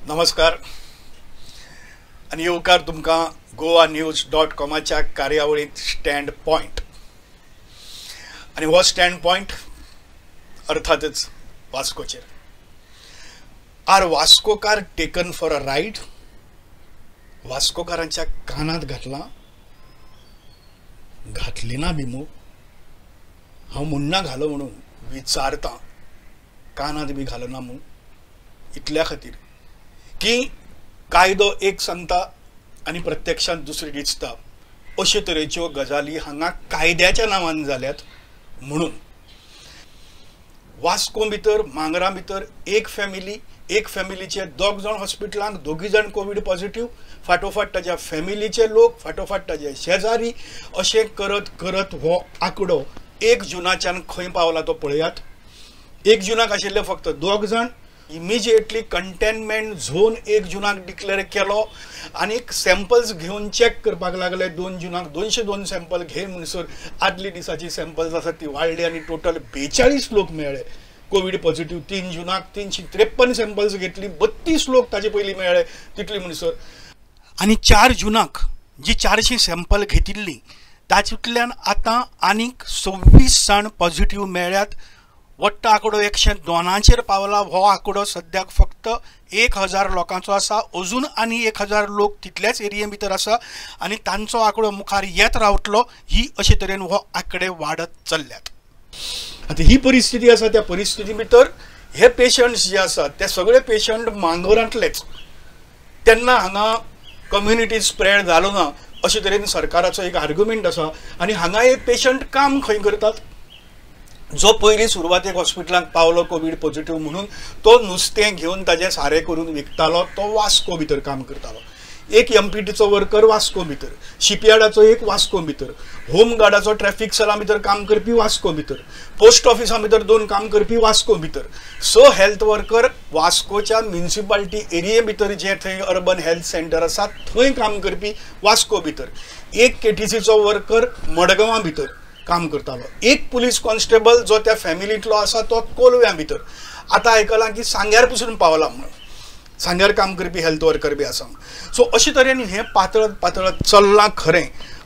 नमस्कार आणि येवकार तुमकां goanews.comच्या कार्यावळींत स्टँड पॉइंट आणि हो स्टँड पॉइंट अर्थातच वास्कोचेर. आर वास्कोकार टेकन फॉर अ रायड? वास्कोकारांच्या कानात घातली ना बिमो. हांव मुन्ना घालो म्हणून विचारता, कानात बी घालना म्हणून इतल्या खातीर की कायदो एक सांगता आणि प्रत्यक्षात दुसरी दिसता अशे तरेच्यो गजाली हांगा कायद्याच्या नांवान जाल्यात म्हणून वास्को भितर मांगरा भितर एक फॅमिलीचे दोग जाण हॉस्पिटलांत, दोगी जाण कोविड पॉझिटिव्ह, फाटोफाट ताच्या फॅमिलीचे लोक, फाटोफाट ताचे शेजारी, अशें करत करत हो आंकडो 1 जूनाच्यान खंय पावला तो पळयात. 1 जूनाक आशिल्ले फक्त 2 जाण. इमिजिएटली कंटेनमेंट झोन 1 जूनाक डिक्लेअर केलो आणि सॅम्पल्स घेऊन चेक करपाक लागले. 2 जूनाक 202 सॅम्पल घे म्हणसर आदली दिसाची सॅम्पल्स आसा ती वाडली आणि टोटल 42 लोक मेळ्ळे कोविड पॉझिटिव्ह. 3 जूनाक 353 सॅम्पल्स घेतली, 32 लोक ताजे पयलीं मेळ्ळे तितली म्हणसर. आणि 4 जूनाक जी 400 सॅम्पल घेतिल्ली तातूंतल्यान आतां आनीक 26 जाण पॉझिटिव्ह मेळ्ळ्यात. वट्ट आंकडो 102चेर पावला. हो आंकडो सद्याक फक्त 1000 लोकांचो आसा. अजून आनी 1000 लोक तितल्याच एरिये भितर आसा आणि तांचो आंकडो मुखार येत रावतलो. ही अशे तरेन हो आंकडे वाडत चल्ल्यात. आता ही परिस्थिती आसा. त्या परिस्थिती भितर हे पेशंट्स जे आसात ते सगळे पेशंट मांगोरांतलेच. तेन्ना हांगा कम्युनिटी स्प्रेड जालो ना अशे तरेन सरकाराचो एक आर्ग्युमेंट आसा. आणि हांगा एक पेशंट काम खंय करतात जो पयलीं सुरवातेक हॉस्पिटलांत पावलो कोविड पॉझिटिव्ह म्हणून, तो नुस्तें घेवन ताजें सारें करून विकतालो, तो वास्को भितर काम करतालो. एक एमपीटीचो वर्कर वास्को भितर, शिपयार्डाचो एक वास्को भितर, होम गार्डाचो ट्रॅफिक सेला भितर काम करपी वास्को भितर, पोस्ट ऑफिसा भितर 2 काम करपी वास्को भितर, 6 हेल्थ वर्कर वास्कोच्या म्युनिसिपालिटी एरिये भितर जे थंय अर्बन हेल्थ सेंटर आसा थंय काम करपी वास्को भितर, एक केटीसीचो वर्कर मडगांवा भितर काम करतालो, एक पुलीस कॉन्स्टेबल जो त्या फॅमिलींतलो आसा तो कोलव्या भितर. आतां आयकलां की सांग्यार पसून पावला म्हणून, सांग्यार काम करपी हेल्थ वर्कर बी आसा. सो अशे तरेन हें पातळत पातळत चल्लां खरें.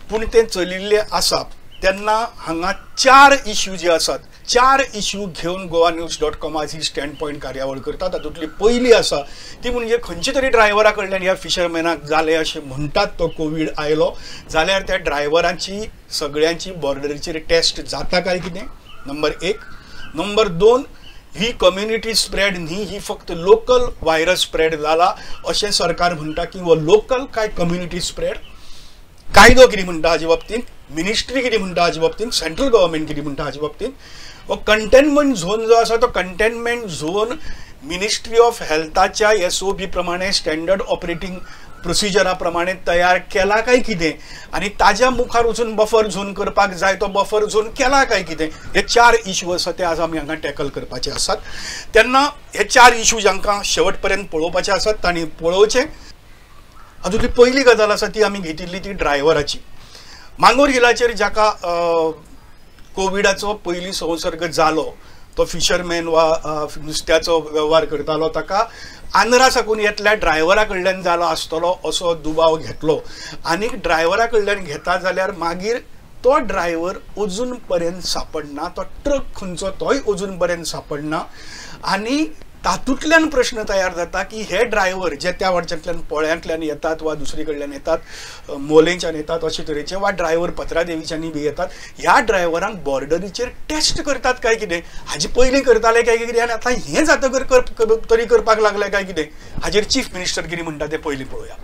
पूण तें चलिल्लें आसा तेन्ना हांगा 4 इश्यू जे आसात, 4 इश्यू घेवन goanews.comची स्टँड पॉइंट कार्यावळ करता. तातूंतली पयली आसा ती म्हणजे खंयचे तरी ड्रायव्हरा कडल्यान ह्या फिशरमॅनाक जालें अशें म्हणटात. तो कोविड आयलो जाल्यार त्या ड्रायव्हरांची सगळ्यांची बॉर्डरीचेर टेस्ट जाता काय कितें, नंबर 1. नंबर 2, ही कम्युनिटी स्प्रेड न्ही, ही फक्त लोकल व्हायरस स्प्रेड जाला अशें सरकार म्हणटा की वो लोकल काय कम्युनिटी स्प्रेड. कायदो कितें म्हणटा हाजे बाबतींत, मिनिस्ट्री कितें म्हणटा हाजे बाबतींत, सेंट्रल गव्हर्मेंट कितें म्हणटा हाजे बाबतींत. हो कंटेनमेंट झोन जो आसा तो कंटेनमेंट झोन मिनिस्ट्री ऑफ हेल्थाच्या SOP प्रमाणे, स्टँडर्ड ऑपरेटिंग प्रोसिजरा प्रमाणे तयार केला काय कितें, आणि ताज्या मुखार वचून बफर झोन करपाक जाय तो बफर झोन केला काय कितें, हे 4 इश्यू आसा ते आज आमी हांगा टॅकल करपाचे आसात. तेन्ना हे 4 इश्यू जांकां शेवट पर्यंत पळोवपाचे आसात तांणी पळोवचे. हातूंतली पयली गजाल आसा ती आमी घेतिल्ली ती ड्रायव्हराची. मांगोर हिलाचेर जाका कोविडाचो पयली संसर्ग जालो, तो फिशरमॅन वा नुस्त्याचो वेव्हार करतालो, ताका आंध्रा साकून येतल्या ड्रायव्हरा कडल्यान जालो आसतलो असो दुबाव घेतलो. आनी ड्रायव्हरा कडल्यान घेता जाल्यार मागीर तो ड्रायव्हर अजून पर्यंत सापडना, तो ट्रक खंयचो तोय अजून पर्यंत सापडना. आणि तातूंतल्यान प्रश्न तयार जाता की हे ड्रायव्हर जे त्या वाटच्यातल्यान पोळ्यांतल्यान येतात वा दुसरे कडल्यान येतात, मोलेंच्यान येतात अशे तरेचे, वा ड्रायव्हर पत्रादेवीच्यानी बी येतात, ह्या ड्रायव्हरांक बॉर्डरीचेर टेस्ट करतात काय कितें, हाजे पयलीं करताले काय कितें आनी आतां हें जातकर तरी करपाक लागले काय कितें, हाजेर चीफ मिनिस्टर कितें म्हणटा तें पयलीं पळोवया.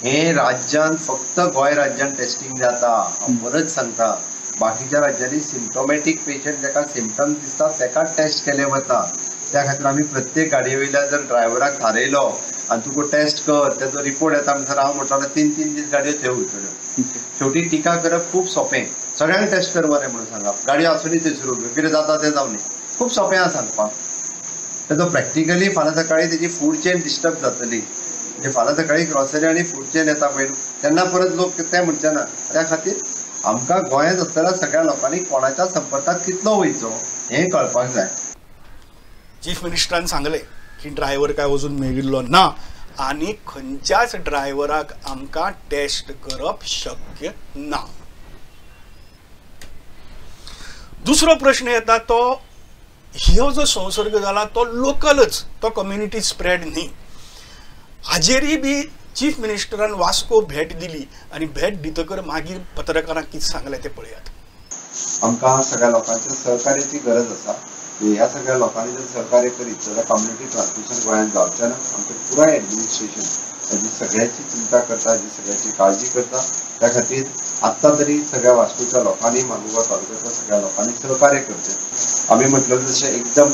हे राज्यान फक्त गोंय राज्यान टेस्टिंग जाता, हांव परत सांगता. बाकीच्या राज्यांनी सिम्टोमॅटीक पेशंट जाका सिम्टम्स दिसता ताका टेस्ट केले वता. त्या खातीर आमी प्रत्येक गाडये वयल्यान जर ड्रायव्हराक थारयलो आनी तुका टेस्ट कर, तेजो रिपोर्ट येता म्हणसर हांव म्हणटालो 3-3 दीस गाडयो थंय उरतल्यो. शेवटी टिका करप खूब सोंपें. सगळ्यांक टेस्ट कर मरे म्हणून सांगप, गाडयो आसुनी थंयसर उबल्यो, कितें जाता तें जावं न्ही, खूब सोंपें आसा सांगपाक. तेजो प्रॅक्टिकली फाल्यां सकाळीं तेजी फूड चेन डिस्टर्ब जातली. म्हणजे फाल्यां सकाळीं ग्रॉसरी आनी फूड चेन येता पळय तेन्ना परत लोक तें म्हणचे ना. त्या खातीर आमकां गोंयांत आसतना सगळ्या लोकांनी कोणाच्या संपर्कात कितलो वयचो हें कळपाक जाय. चीफ मिनिस्टरान सांगलें की ड्रायव्हर काय अजून मेळिल्लो ना आणि खंयच्याच ड्रायव्हराक आमकां टेस्ट करप शक्य ना. दुसरो प्रश्न येता तो ह्यो जो संसर्ग जाला तो लोकलच, तो कम्युनिटी स्प्रेड न्ही. हाजेरय बी चीफ मिनिस्टरान वास्को भेट दिली आणि भेट दितकर मागीर पत्रकारांक कितें सांगलें ते पळयात. आमकां सगळ्या लोकांच्या सहकार्याची गरज आसा. ह्या सगळ्या लोकांनी जर सहकार्य करीत जाल्यार कम्युनिटी ट्रान्समिशन गोंयांत जावचें ना. आमचें पुराय एडमिनिस्ट्रेशन हाजी सगळ्याची चिंता करता, हाजी सगळ्याची काळजी करता. त्या खातीर आत्ता तरी सगळ्या वास्कोच्या लोकांनी, मानुगाव तालुक्याच्या सगळ्या लोकांनी सहकार्य करचें. आमी म्हटलें तशें एकदम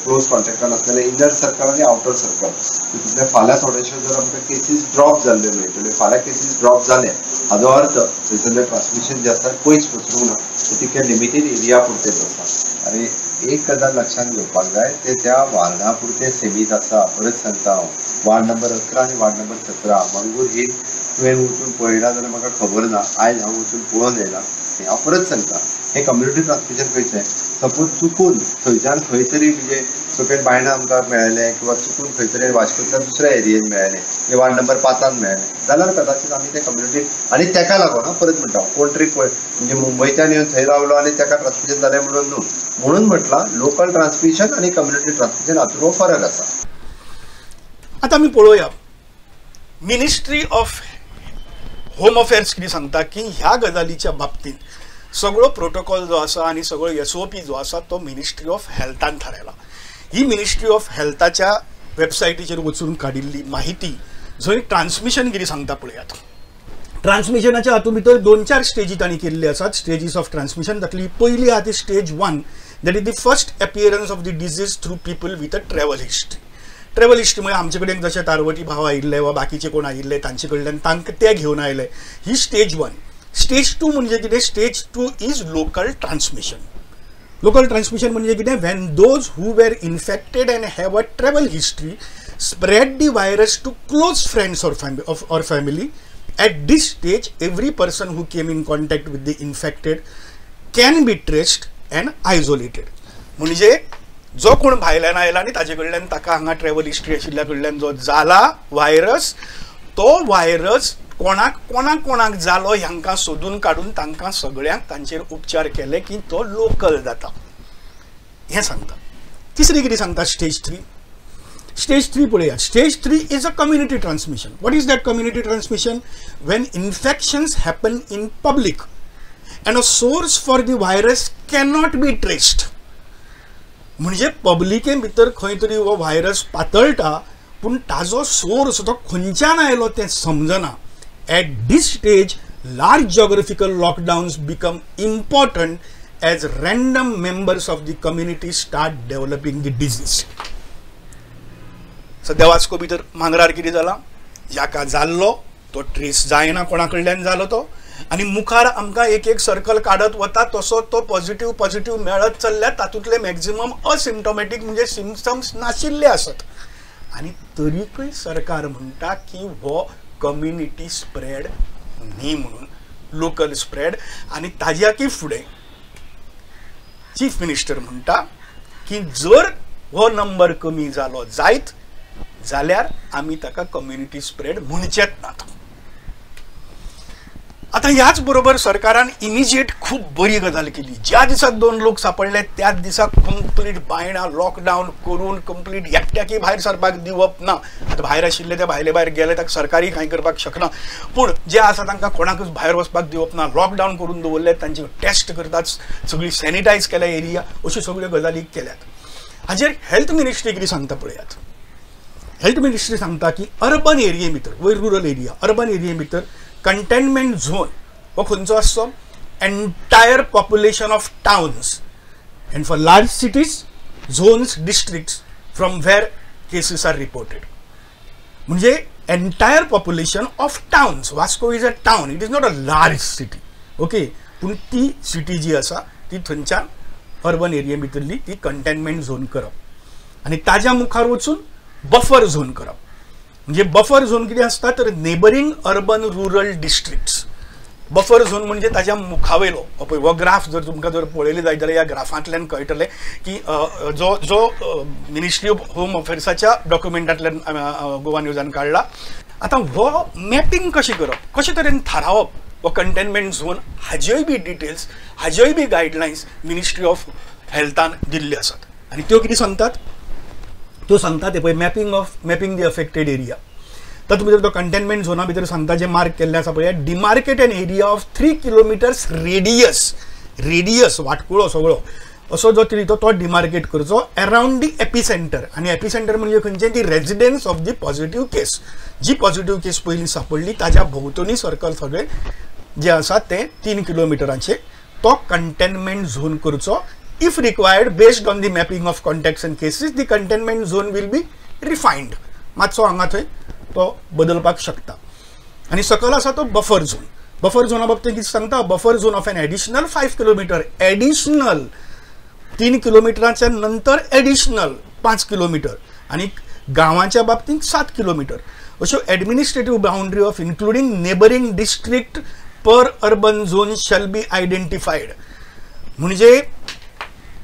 क्लोज कॉन्टॅक्टान आसलेले इनर सर्कल आनी आउटर सर्कल तितूंतले फाल्यां थोडेशे जर आमकां केसीस ड्रॉप जाल्ले मेळटले. फाल्यां केसीस ड्रॉप जाले हाजो अर्थ थंयसरलें ट्रान्समिशन जें आसा पयस पसरूंक ना, ते तितके लिमिटेड एरिया पुरतेच आसा. आनी एक गजाल लक्षात घेवपाक जाय, ते त्या वार्डा पुरते सीमीत आसा. परत सांगता हांव, वार्ड नंबर 11 आनी वार्ड नंबर 17 मंगूर हिल तुवें वचून पळयना जाल्यार म्हाका खबर ना. आयज हांव वचून पळोवन येयला. हांव परत सांगता, हे कम्युनिटी ट्रान्समिशन खंयचें सपोज चुकून थंयच्यान खंय तरी म्हणजे सकयल बायणां आमकां मेळ्ळें किंवा चुकून खंय तरी वास्कोंतल्यान दुसऱ्या एरियेन मेळ्ळें, वार्ड नंबर 5 मेळ्ळें जाल्यार कदाचित आमी ते कम्युनिटी आनी तेका लागून परत म्हणटा कोण तरी म्हणजे मुंबयच्यान येवन थंय रावलो आनी तेका ट्रान्समिशन जालें म्हणून न्हू. म्हणून म्हटलां लोकल ट्रान्समिशन आनी कम्युनिटी ट्रान्समिशन हातूंत हो फरक आसा. आता आमी पळोवया मिनिस्ट्री ऑफ होम अफेअर्स कितें सांगता की ह्या गजालीच्या बाबतींत सगळो प्रोटोकॉल जो आसा आनी सगळो SOP जो आसा तो मिनिस्ट्री ऑफ हेल्थान थारायला. ही मिनिस्ट्री ऑफ हेल्थाच्या वेबसायटीचेर वचून काडिल्ली माहिती, जंय ट्रान्समिशन कितें सांगता पळयात. ट्रान्समिशनाच्या हातूंत भितर 2-4 स्टेजी तांणी केल्ले आसात, स्टेजीस ऑफ ट्रान्समिशन. तातली पयली आहा ती stage 1, that is the first appearance of the disease through people with a travel history. Travel history म्हणजे आमचे कडेन जशे तारवटी भाव आयिल्ले वा बाकीचे कोण आयिल्ले तांचे कडल्यान तांकां ते घेवन आयले. ही स्टेज 1. स्टेज 2 म्हणजे कितें? Stage 2 is local transmission. Local transmission म्हणजे कितें? When those who were infected and have a travel history spread the virus to close friends or family. At this stage, every person who came in contact with the infected can be traced and isolated. म्हणजे जो कोण भायल्यान आयला आनी ताजे कडल्यान ताका हांगा ट्रॅव्हल हिस्ट्री आशिल्ल्या कडल्यान जो जाला व्हायरस, तो व्हायरस कोणाक जालो हांकां सोदून काडून तांकां सगळ्यांक तांचेर उपचार केले की तो लोकल जाता हें सांगता. तिसरी कितें सांगता स्टेज 3. Stage 3 पळया. Stage 3 is a community transmission. What is that community transmission? When infections happen in public and a source for the virus cannot be traced. म्हणजे पब्लिके भितर खंय तरी हो व्हायरस पातळटा पूण ताजो सोर्स तो खंयच्यान आयलो तें समजना. At this stage, large geographical lockdowns become important as random members of the community start developing the disease. सध्या वास्को भितर मांगरार कितें जाला? जाका जाल्लो तो ट्रेस जायना कोणा कडल्यान जालो तो, आनी मुखार आमकां एक सर्कल काडत वता तसो तो पॉझिटिव्ह मेळत चल्ल्या. तातूंतले मॅक्झिमम असिम्टोमॅटीक म्हणजे सिम्पटम्स नाशिल्ले आसत. आनी तरीकय सरकार म्हणटा की हो कम्युनिटी स्प्रेड न्ही म्हणून, लोकल स्प्रेड. आनी ताज्याकी फुडें चीफ मिनिस्टर म्हणटा की जर हो नंबर कमी जालो जायत जाल्यार आमी ताका कम्युनिटी स्प्रेड म्हणचेच नात. आता ह्याच बरोबर सरकारान इमिजिएट खूब बरी गजाल केली. ज्या दिसाक 2 लोक सापडले त्याच दिसाक कंप्लीट बायणां लॉकडावन करून कंप्लीट एकट्याकी भायर सरपाक दिवप ना. आता भायर आशिल्ले ते भायले भायर गेले ताका सरकारी कांय करपाक शकना, पूण जे आसा तांकां कोणाकच भायर वचपाक दिवप ना. लॉकडावन करून दवरले, तांचे टेस्ट करतात, सगळी सॅनिटायज केल्या एरिया, अश्यो सगळ्यो गजाली केल्यात. हाजेर हेल्थ मिनिस्ट्री कितें सांगता पळयात. हेल्थ मिनिस्ट्री सांगता की अर्बन एरिये भितर, वयर रुरल एरिया, अर्बन एरिये भितर कंटेनमेंट झोन हो खंयचो आसचो? Entire population of towns and for large cities zones districts from where cases are reported. म्हणजे entire population of towns. Vasco is a town, it is not a large city. Okay, पूण ती city जी आसा ती थंयच्यान urban एरिये भितरली ती containment zone करप आनी ताज्या मुखार वचून बफर झोन करप. म्हणजे बफर झोन कितें आसता तर neighbouring urban rural districts buffer zone म्हणजे ताज्या मुखावेलो हो ग्राफ जर तुमकां जर पळयली जायत जाल्यार ह्या ग्राफांतल्यान कळटलें की जो जो मिनिस्ट्री ऑफ होम अफेर्साच्या डॉक्युमेंटांतल्यान गोवा न्यूजान काडला. आतां हो मॅपिंग कशें करप, कशे तरेन थारावप हो कंटेनमेंट झोन, हाज्योय बी डिटेल्स, हाज्योय बी गायडलायन्स मिनिस्ट्री ऑफ हेल्थान दिल्ले आसात. आनी त्यो कितें सांगतात, त्यो सांगतात ते पळय मॅपिंग दी अफेक्टेड एरिया. तातूंत भितर तो कंटेनमेंट झोना भितर सांगता जे मार्क केल्ले आसा पळय, demarcate an area of 3 kilometres radius वाटकुळो सगळो असो जो तो डिमार्केट करचो अराउंड दी एपिसेंटर. आनी एपिसेंटर म्हणजे खंयचें, the residence of the positive case. जी पॉझिटिव्ह केस पयलीं सापडली ताज्या भोंवतणी सर्कल सगळे जे आसा ते 3 किलोमिटरांचे तो कंटेनमेंट झोन करचो. If required based on the mapping of contacts and cases the containment zone will be refined. मातसो हांगा थंय तो बदलपाक शकता. आनी सकल आसा तो बफर झोन. बफर झोना बाबतींत कितें सांगता, buffer zone of an additional 5 kilometre, additional 3 किलोमिटरांच्या नंतर एडिशनल 5 किलोमीटर, आनी गांवांच्या बाबतींत 7 किलोमीटर अश्यो administrative boundary of including neighbouring district peri urban zone shall be identified. म्हणजे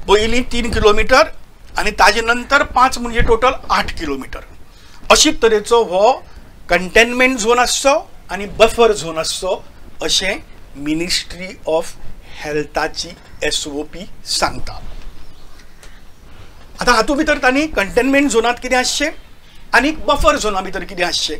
पयलीं 3 किलोमीटर आनी ताजे नंतर 5 म्हणजे टोटल 8 किलोमीटर अशी तरेचो हो कंटेनमेंट झोन आसचो आनी बफर झोन आसचो अशें मिनिस्ट्री ऑफ हेल्थाची SOP सांगता. आतां हातूंत भितर तांणी कंटेनमेंट झोनांत कितें आसचें आनी बफर झोना भितर कितें आसचें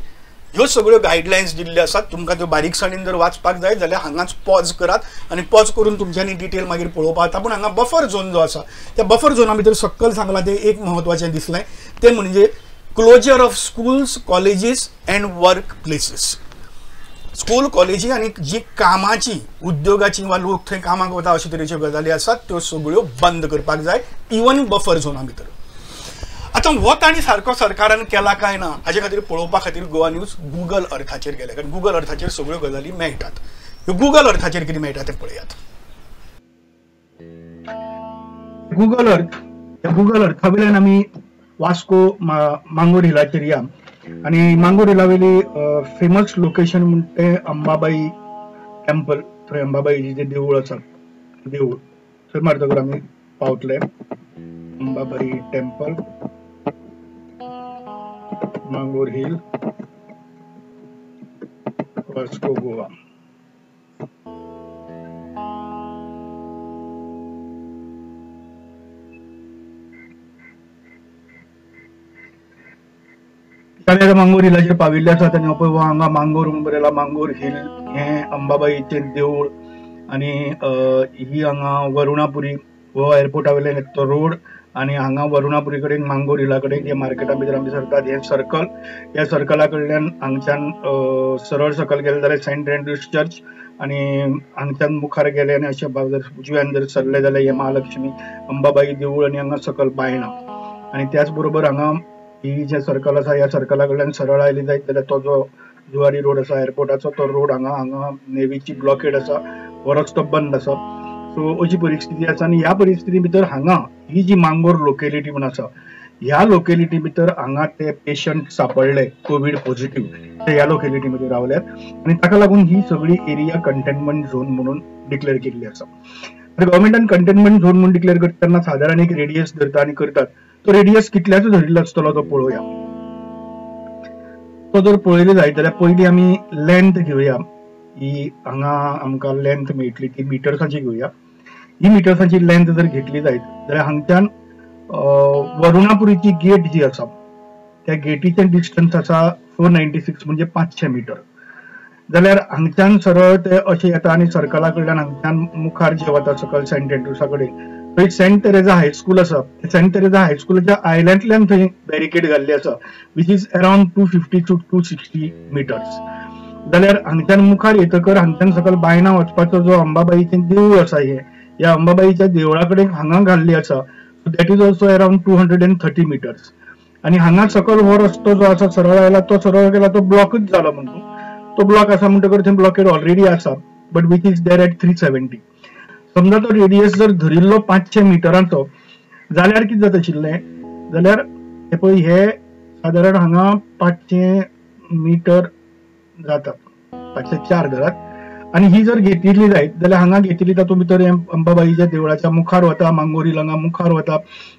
ह्यो सगळ्यो गायडलायन्स दिल्ल्यो आसात. तुमकां त्यो बारीकसाणेन जर वाचपाक जाय जाल्यार हांगाच पॉज करात आनी पॉज करून तुमच्यांनी डिटेल मागीर पळोवपाक जाता. पूण हांगा बफर झोन जो आसा त्या बफर झोना भितर सकयल सांगलां तें एक म्हत्वाचें दिसलें, तें म्हणजे closure of schools, colleges and work places. School, कॉलेजी आनी जी कामाची, उद्योगाची वा लोक थंय कामाक वता अशे तरेच्यो गजाली आसात त्यो सगळ्यो बंद करपाक जाय, इवन बफर झोना भितर. आतां हो ताणी सारको सरकारान केला काय ना हाजे खातीर पळोवपा खातीर गोवा न्यूज गुगल अर्थाचेर गेले, कारण गुगल अर्थाचेर सगळ्यो गजाली मेळटात. ह्यो गुगल अर्थाचेर कितें मेळटा तें पळयात. गुगल अर्था वयल्यान आमी वास्को मांगोर हिलाचेर या आनी मांगोर हिला वयली फेमस लोकेशन म्हणटा तें अंबाबाई टेम्पल. थंय अंबाबाईचें जें देवूळ आसा देवूळ थंय मारतकच आमी पावतले. Ambabai temple, Mangor hill, Vasco, Goa. जाल्यार मांगोर हिलाचेर पाविल्ले आसात आनी पळय हांगा मांगोर म्हणून बरयला, मांगोर हिल हें अंबाबाईचें देवूळ. आनी ही हांगा वरुणापुरी हो एअरपोर्टा वयल्यान तो रोड आनी हांगा वरुणापुरी कडेन मांगोर हिला कडेन जे मार्केटा भितर आमी सरतात हें सर्कल. ह्या सर्कला कडल्यान हांगच्यान सरळ सकल गेले जाल्यार सेंट एंड्रूज चर्च आनी हांगच्यान मुखार गेले आनी अशे उजव्यान जर सरले जाल्यार हें महालक्ष्मी अंबाबाई देवूळ आनी हांगा सकल बायणां. आनी त्याच बरोबर हांगा ही जे सर्कल आसा ह्या सर्कला कडल्यान सरळ आयली जायत जाल्यार तो जो जुवारी रोड आसा एअरपोर्टाचो तो रोड हांगा नेवीची ब्लॉकेड आसा, हो रस्तो बंद आसा. सो अशी परिस्थिती आसा आनी ह्या परिस्थिती भितर हांगा ही जी मांगोर लोकेलिटी म्हणून आसा ह्या लोकेलिटी भितर हांगा ते पेशंट सापडले कोविड पॉझिटिव्ह ते ह्या लोकेलिटी मध्ये रावल्यात आनी ताका लागून ही सगळी एरिया कंटेनमेंट झोन म्हणून डिक्लेअर केल्ली आसा. गव्हर्मेंटान कंटेनमेंट झोन म्हणून डिक्लेअर करतना सादारण एक रेडियस धरता आनी करतात. तो रेडियस कितल्याचो धरिल्लो आसतलो तो पळोवया. तो जर पळयले जायत जाल्यार पयलीं आमी लेंथ घेवया. ही हांगा आमकां लेंथ मेळटली ती मिटर्साची घेवया. ही मिटर्साची लेंथ जर घेतली जायत जाल्यार हांगच्यान वरुणापुरीची गेट जी आसा त्या गेटीचें डिस्टन्स आसा 496 म्हणजे 500 मीटर. जाल्यार हांगच्यान सरळ ते अशें येता आनी सर्कला कडल्यान हांगच्यान मुखार जे वता सकल सेंट एंड्रुसा कडेन थंय सेंट तेरेजा हायस्कूल आसा. सेंट तेरेजा हायस्कूलाच्या आयल्यांतल्यान थंय बॅरिकेड घाल्ली आसा which is around 250 to 260 metres. जाल्यार हांगच्यान मुखार येतकर हांगच्यान सकल बायणां वचपाचो जो अंबाबाईचें देवूळ आसा हे ह्या अंबाबाईच्या देवळा कडेन हांगा घाल्ली आसा. So that is also around 230 metres. आनी हांगा सकल हो रस्तो जो आसा सरळ आयला तो सरळ गेला तो ब्लॉकच जालो म्हणून तो ब्लॉक आसा म्हणटकर थंय ब्लॉकेड ऑलरेडी आसा but which is there at 370. समजा तो रेडियस जर धरिल्लो 500 मिटरांचो जाल्यार कितें जाता आशिल्लें जाल्यार हे पळय हे सादारण हांगा 500 मिटर जातात 504 धरात आणि ही जर घेतली जायत जाल्यार हांगा घेतली तातूंत भितर अंबाबाईच्या देवळाच्या मुखार वता, मांगोरी लंगा मुखार वता,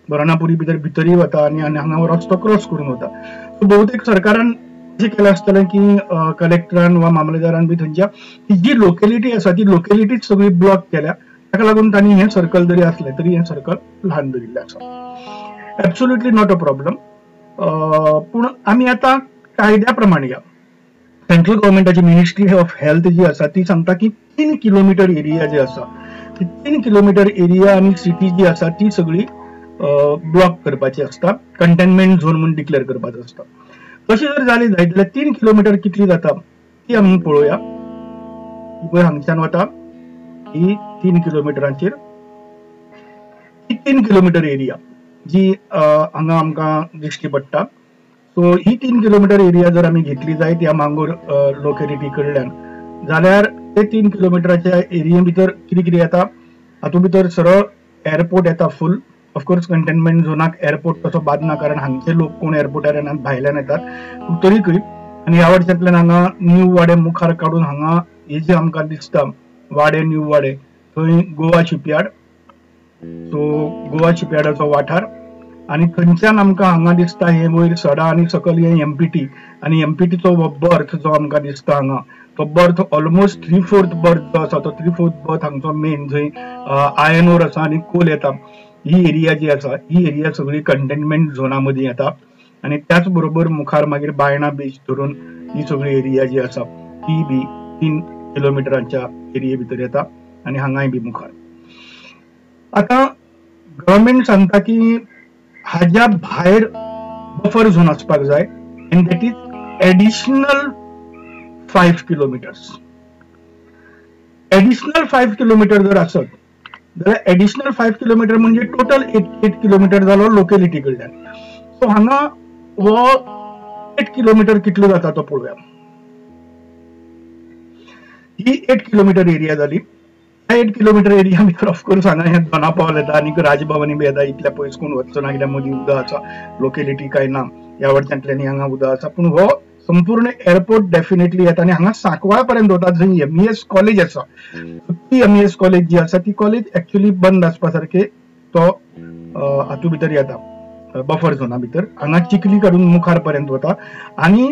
बरणापुरी भितर भितरी वता आणि हांगा रस्तो क्रॉस करून वता. सो बहुतेक सरकारान अशें केलें आसतलें की कलेक्टरान वा मामलेदारान बी थंयच्या जी लोकेलिटी आसा ती लोकेलिटीच सगळी ब्लॉक केल्या. ताका लागून तांणी हें सर्कल जरी असलें तरी हें सर्कल ल्हान दवरिल्लें आसा. Absolutely not a problem. पूण आमी आतां कायद्या प्रमाणे या सेंट्रल गव्हर्मेंटाची मिनिस्ट्री ऑफ हेल्थ जी आसा ती सांगता की 3 किलोमीटर एरिया जी आसा ती 3 किलोमीटर एरिया आणि सिटी जी आसा ती सगळी ब्लॉक करपाची असता, कंटेनमेंट झोन म्हणून डिक्लेअर करपाचो असता. तशें जर जालें जायत जाल्यार 3 किलोमीटर कितली जाता ती आमी पळोवया. पळय हांगच्यान वता ही 3 किलोमिटरांचेर 3 किलोमीटर एरिया जी हांगा आमकां दिश्टी पडटा. सो ही 3 किलोमीटर एरिया जर आमी घेतली जायत ह्या मांगोर लोकेलिटी कडल्यान जाल्यार ते 3 किलोमिटराच्या एरिये भितर कितें कितें येता, हातूंत भितर सरळ एअरपोर्ट येता फुल. ऑफकोर्स कंटेनमेंट झोनाक एअरपोर्ट तसो बाद ना, कारण हांगचे लोक कोण एअरपोर्टार येनात, भायल्यान येतात. पूण तरीकय आनी ह्या वर्सांतल्यान हांगा न्यू वाडे मुखार काडून हांगा हे जे आमकां दिसता वाडे न्यू वाडे थंय गोवा शिपयार्ड. सो गोवा शिपयार्डाचो वाठार आणि थंयच्यान आमकां हांगा दिसता हे वयर सडा आनी सकयल हे एमपीटी आणि एमपीटीचो बर्थ जो आमकां दिसता हांगा तो बर्थ ऑलमोस्ट 3/4 बर्थ जो आसा तो 3/4 बर्थ हांगचो मेन जंय आयर्न ओर आसा आनी कोल येता. ही एरिया जी आसा ही एरिया सगळी कंटेनमेंट झोना मदीं येता आणि त्याच बरोबर मुखार मागीर बायणा बीच धरून ही सगळी एरिया जी आसा ती बी 3 किलोमिटरांच्या एरिये भितर येता आणि हांगाय बी मुखार. आता गव्हर्नमेंट सांगता की हाज्या भायर बफर झोन आसपाक जाय end that is additional 5 kilometres. Additional 5 kilometre जर आसत जाल्यार एडिशनल 5 किलोमीटर म्हणजे टोटल 8 किलोमीटर जालो लोकेलिटी कडल्यान. सो हांगा हो 8 किलोमीटर कितलो जाता तो पळोवया. ही 8 किलोमीटर एरिया जाली. 8 किलोमीटर एरिया भितर ऑफकोर्स हांगा हे दोनापावल येता आनी राजभवनी बी येता. इतल्या पयस कोण वचचो ना कित्याक मदीं उदक आसा, लोकेलिटी काय ना, ह्या वटच्यातल्यान हांगा उदक आसा. पूण हो संपूर्ण एअरपोर्ट डेफिनेटली येता आणि हांगा सांकवाळ पर्यंत वता जंय एमईएस कॉलेज आसा. ती एमईएस कॉलेज जी आसा ती कॉलेज एक्चुअली बंद आसपा सारखे तो हातूंत भितर येता बफर झोना भितर. हांगा चिखली काडून मुखार पर्यंत वता आणि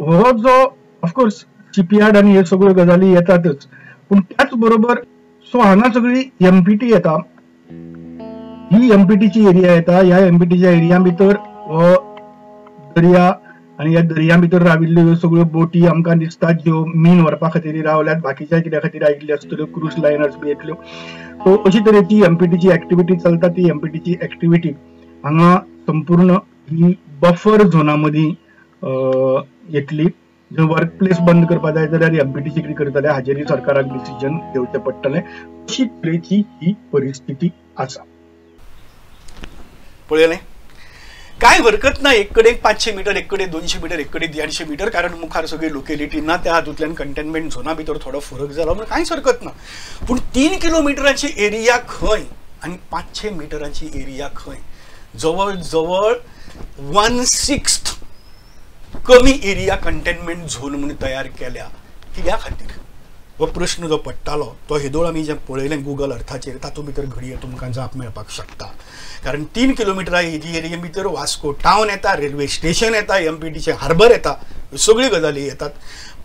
हो जो ऑफकोर्स शिपयार्ड आनी हे सगळ्यो गजाली येतातच, पूण त्याच बरोबर सो हांगा सगळी एमपीटी येता. ही एमपीटीची एरिया येता. ह्या एमपीटीच्या एरिया भितर हो दर्या आणि ह्या दर्या भितर राविल्ल्यो सगळ्यो बोटी आमकां दिसतात ज्यो मीन व्हरपा खातीर रावल्यात, बाकीच्या कित्या खातीर आयिल्ल्यो आसतल्यो, क्रूज लायनर्स बी येतल्यो. सो अशी तरेची एमपीटीची एक्टिविटी चलता. ती एमपीटीची एक्टिविटी हांगा संपूर्ण ही बफर झोना मदीं येतली. जर वर्क प्लेस बंद करपा जाय जाल्यार एमपीटीची कितें करतले हाजेरूय सरकाराक डिसिजन घेवचें पडटलें. अशी तरेची ही परिस्थिती आसा. पळयलें काय हरकत ना. एक कडेन 500 मीटर, एक कडेन 200 मीटर, एक कडेन 150 मीटर, कारण मुखार सगळी लोकेलिटी ना, त्या हातूंतल्यान कंटेनमेंट झोना भितर थोडो फरक जालो म्हणून कांयच हरकत ना. पूण 3 किलोमिटराची एरिया खंय आनी 500 मीटराची एरिया खंय, जवळ जवळ 1/6 कमी एरिया कंटेनमेंट झोन म्हणून तयार केल्या. कित्या खातीर हो प्रश्न जो पडटालो तो हेदोळ आमी जें पळयलें गुगल अर्थाचेर तातूंत भितर घडये तुमकां जाप मेळपाक शकता. कारण 3 किलोमिटरा एरिये भितर वास्को टावन येता, रेल्वे स्टेशन येता, एमपीटीचे हार्बर येता, सगळी गजाली येतात.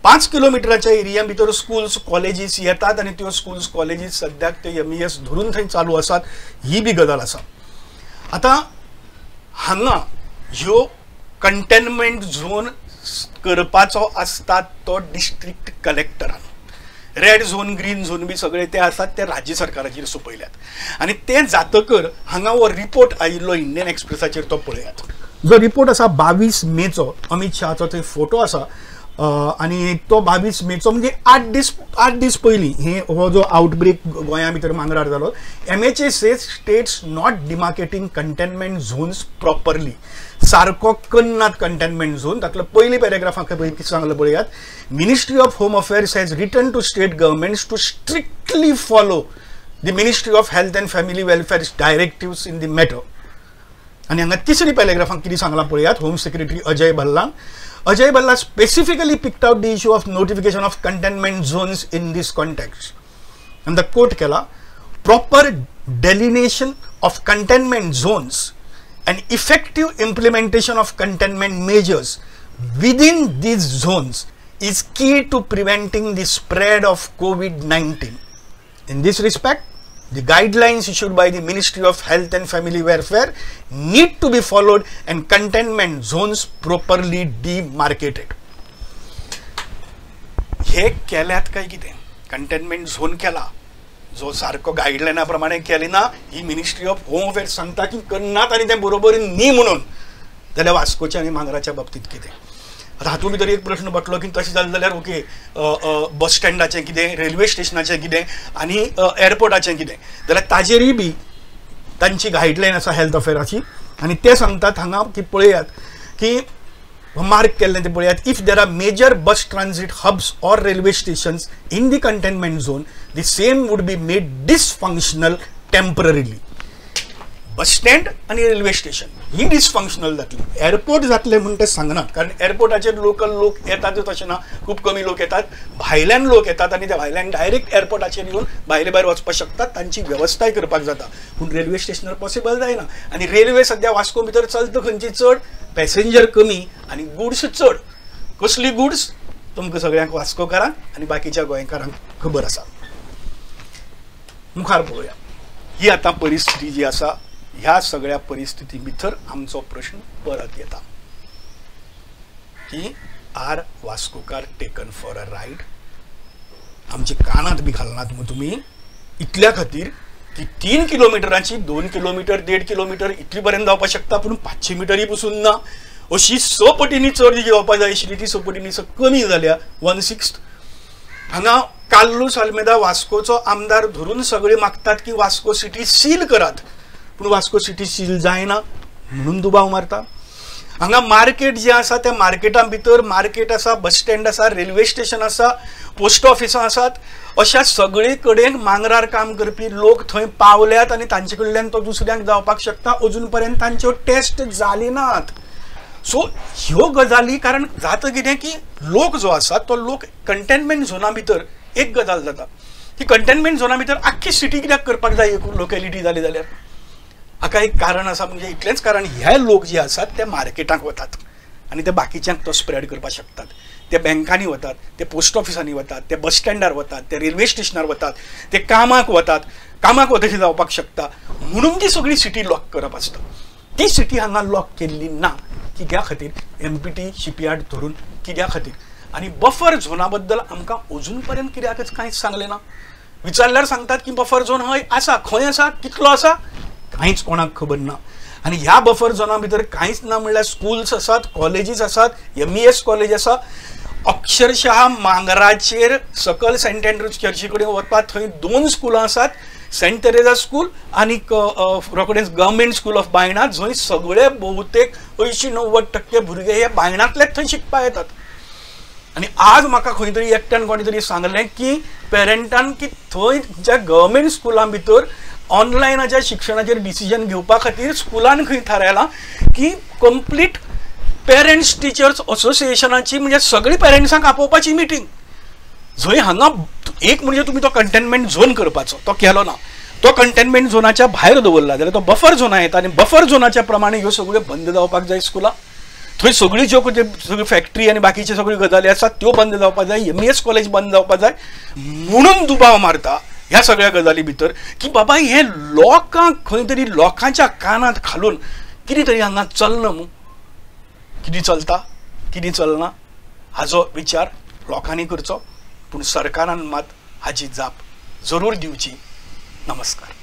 5 किलोमिटराच्या एरिया भितर स्कूल्स कॉलेजीस येतात आनी त्यो स्कूल्स कॉलेजीस सद्याक ते एमईएस धरून थंय चालू आसात, ही बी गजाल आसा. आतां हांगा ह्यो कंटेनमेंट झोन करपाचो आसता तो डिस्ट्रिक्ट कलेक्टरान. रेड झोन, ग्रीन झोन बी सगळे ते आसात ते राज्य सरकाराचेर सोपयल्यात आनी ते जातकर हांगा हो रिपोर्ट आयिल्लो इंडियन एक्सप्रेसाचेर तो पळयात. जो रिपोर्ट आसा 22 मेचो, अमित शाहाचो थंय फोटो आसा आनी तो 22 मेचो म्हणजे 8 दीस पयलीं हो जो आउटब्रेक गोंया भितर मांगरार जालो. MHA says states not demarcating containment zones properly. सारको करनात कंटेनमेंट झोन. तातलो पयली पॅरेग्राफाक कितें सांगलें पळयात. Ministry of home affairs has written to state governments to strictly follow the ministry of health and family welfare directives in the matter. आनी हांगा तिसरी पॅरेग्राफाक कितें सांगलां पळयात. होम सेक्रेटरी अजय भल्लान Ajay Bhalla specifically picked out the issue of notification of containment zones in this context. And the quote kela, proper delineation of containment zones and effective implementation of containment measures within these zones is key to preventing the spread of COVID-19. In this respect, the guidelines issued by the Ministry of Health and Family Welfare need to be followed and containment zones properly demarcated. हे केल्यात काय कितें containment zone केला जो सारको गायडलायना प्रमाणे केली ना ही मिनिस्ट्री ऑफ होम अफेअर्स सांगता की करनात आनी ते बरोबर न्ही म्हणून जाल्यार वास्कोच्या आनी मांगराच्या बाबतीत कितें आता हातूंत भितर एक प्रश्न पडलो की तशें जालें जाल्यार ओके बस स्टँडाचें कितें रेल्वे स्टेशनाचें कितें आनी एअरपोर्टाचें कितें जाल्यार ताजेरूय बी तांची गायडलायन आसा हेल्थ अफेअराची आनी ते सांगतात हांगा की पळयात की मार्क केल्लें ते पळयात if there are major bus transit hubs or railway stations in the containment zone the same would be made dysfunctional temporarily bus stand आणि रेल्वे स्टेशन ही डिसफंक्शनल जातली एअरपोर्ट जातले म्हणून ते सांगनात कारण एअरपोर्टाचेर लोकल लोक येतातच अशें ना खूब कमी लोक येतात भायल्यान लोक येतात आनी ते भायल्यान डायरेक्ट एअरपोर्टाचेर येवन भायले भायर वचपाक शकतात तांची वेवस्थाय करपाक जाता पूण रेल्वे स्टेशनार पॉसिबल जायना आनी रेल्वे सद्या वास्को भितर चलता खंयची चड पॅसेंजर कमी आनी गुड्स चड कसली गुड्स तुमकां सगळ्यांक वास्कोकारांक आनी बाकीच्या गोंयकारांक खबर आसा मुखार पळोवया ही आतां परिस्थिती जी आसा ह्या सगळ्या परिस्थिती भितर आमचो प्रश्न परत येता की आर वास्कोकार टेकन फॉर अ रायड आमचे कानात बी घालनात मग तुम्ही इतल्या खातीर की 3 किलोमिटरांची 2 किलोमीटर 1.5 किलोमीटर इतली पर्यंत जावपाक शकता पूण 500 मिटरी पसून ना अशी 100 पटींनी चड जी घेवपाक जाय आशिल्ली ती 100 पटींनी कमी जाल्या 1/6 हांगा कार्लोस आल्मेदा वास्कोचो आमदार धरून सगळे मागतात की वास्को सिटी सील करात पूण वास्को सिटी सील जायना म्हणून दुबाव मारता हांगा मार्केट जे आसा त्या मार्केटा भितर मार्केट आसा बस स्टँड आसा रेल्वे स्टेशन आसा पोस्ट ऑफिसां आसात अशा सगळे कडेन मांगरार काम करपी लोक थंय पावल्यात आनी तांचे कडल्यान तो दुसऱ्यांक जावपाक शकता अजून पर्यंत तांच्यो टेस्ट जाली नात सो ह्यो गजाली कारण जाता कितें की लोक जो आसा तो लोक कंटेनमेंट झोना भितर एक गजाल जाता की कंटेनमेंट झोना भितर आख्खी सिटी कित्याक करपाक जाय एक लोकॅलिटी जाली जाल्यार हाका एक कारण आसा म्हणजे इतलेंच कारण हे लोक जे आसात ते मार्केटांक वतात आनी ते बाकीच्यांक तो स्प्रेड करपाक शकतात ते बँकांनी वतात ते पोस्ट ऑफिसांनी वतात ते बस स्टँडार वतात ते रेल्वे स्टेशनार वतात ते कामाक वतात कामाक वतशें जावपाक शकता म्हणून ती सगळी सिटी लॉक करप आसता ती सिटी हांगा लॉक केल्ली ना कित्या खातीर एमपीटी शिपयार्ड धरून कित्या खातीर आनी बफर झोना बद्दल आमकां अजून पर्यंत कित्याकच कांयच सांगलें ना विचारल्यार सांगतात की बफर झोन हय आसा खंय आसा कितलो आसा कांयच कोणाक खबर ना आनी ह्या बफर झोना भितर कांयच ना म्हणल्यार स्कूल्स आसात कॉलेजीस आसात MES कॉलेज आसा अक्षरशः मांगराचेर सकल सेंट एंड्रूज चर्ची कडेन वचपाक थंय 2 स्कुलां आसात सेंट तेरेजा स्कूल आनी रोखडेंच गव्हर्मेंट स्कूल ऑफ बायणा जंय सगळे बहुतेक 80-90% भुरगे हे बायणांतलेच थंय शिकपाक येतात आनी आज म्हाका खंय तरी एकट्यान कोणी तरी सांगलें की पेरंटान की थंय ज्या गव्हर्मेंट स्कुलां भितर ऑनलायनाच्या शिक्षणाचेर डिसिजन घेवपा खातीर स्कुलान खंय थारायलां की कंप्लीट पेरंट्स टिचर्स असोसिएशनाची म्हणजे सगळी पेरंट्सांक आपोवपाची मिटींग जंय हांगा एक म्हणजे तुमी तो कंटेनमेंट झोन करपाचो तो केलो ना तो कंटेनमेंट झोनाच्या भायर दवरला जाल्यार तो बफर झोना येता आनी बफर झोनाच्या प्रमाणे ह्यो सगळ्यो बंद जावपाक जाय स्कुलां थंय सगळी ज्यो सगळी फॅक्टरी आनी बाकीच्यो सगळ्यो गजाली आसात त्यो बंद जावपाक जाय MES कॉलेज बंद जावपाक जाय म्हणून दुबाव मारता ह्या सगळ्या गजाली भितर की बाबा हे लोकांक खंय तरी लोकांच्या कानात घालून कितें तरी हांगा चलना मू कितें चलता कितें चलना हाजो विचार लोकांनी करचो पूण सरकारान मात हाची जाप जरूर दिवची नमस्कार